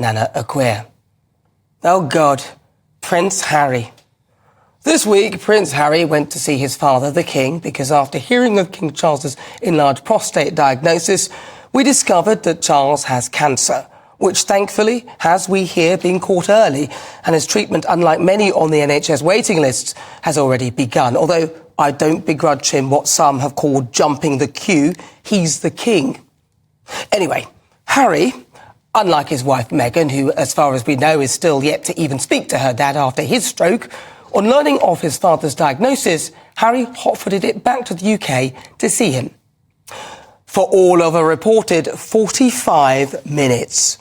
Nana are queer. Oh God, Prince Harry. This week, Prince Harry went to see his father, the King, because after hearing of King Charles's enlarged prostate diagnosis, we discovered that Charles has cancer, which thankfully has, we hear, been caught early, and his treatment, unlike many on the NHS waiting lists, has already begun. Although I don't begrudge him what some have called jumping the queue, he's the king. Anyway, Harry, unlike his wife Meghan, who, as far as we know, is still yet to even speak to her dad after his stroke, on learning of his father's diagnosis, Harry hot-footed it back to the UK to see him. For all of a reported 45 minutes.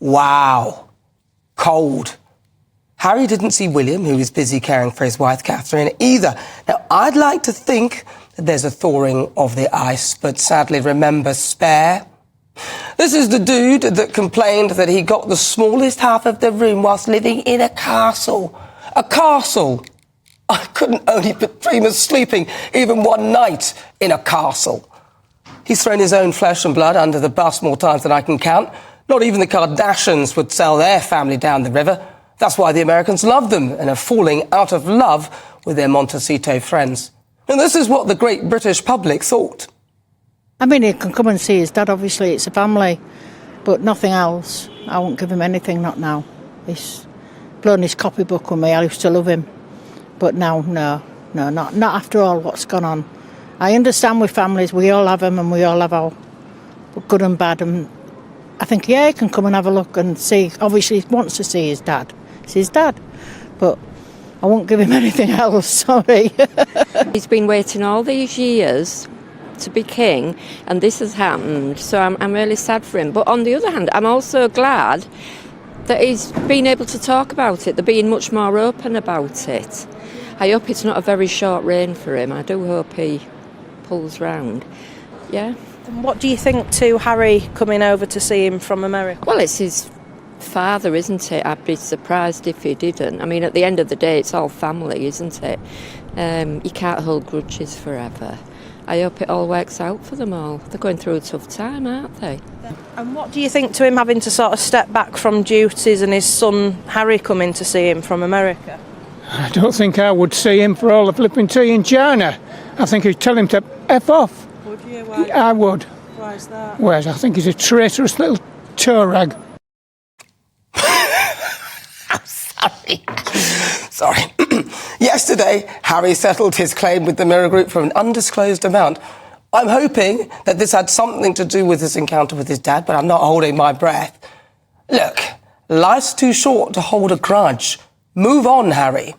Wow. Cold. Harry didn't see William, who was busy caring for his wife Catherine, either. Now, I'd like to think that there's a thawing of the ice, but sadly, remember, spare. This is the dude that complained that he got the smallest half of the room whilst living in a castle. A castle. I couldn't only dream of sleeping even one night in a castle. He's thrown his own flesh and blood under the bus more times than I can count. Not even the Kardashians would sell their family down the river. That's why the Americans love them and are falling out of love with their Montecito friends. And this is what the great British public thought. I mean, he can come and see his dad, obviously, it's a family, but nothing else. I won't give him anything, not now. He's blown his copybook with me. I used to love him, but now, no, not after all what's gone on. I understand with families, we all have them and we all have our good and bad, and I think, yeah, he can come and have a look and see. Obviously, he wants to see his dad. It's his dad, but I won't give him anything else, sorry. He's been waiting all these years to be king, and this has happened, so I'm really sad for him. But on the other hand, I'm also glad that he's been able to talk about it. They're being much more open about it. I hope it's not a very short reign for him. I do hope he pulls round. Yeah. And what do you think to Harry coming over to see him from America? Well, it's his father, isn't it? I'd be surprised if he didn't. I mean, at the end of the day, it's all family, isn't it? You can't hold grudges forever. I hope it all works out for them all. They're going through a tough time, aren't they? And what do you think to him having to sort of step back from duties and his son Harry coming to see him from America? I don't think I would see him for all the flipping tea in China. I think I'd tell him to F off. Would you? Why? I would. Why is that? Well, I think he's a traitorous little toe rag. Sorry. Yesterday, Harry settled his claim with the Mirror Group for an undisclosed amount. I'm hoping that this had something to do with his encounter with his dad, but I'm not holding my breath. Look, life's too short to hold a grudge. Move on, Harry.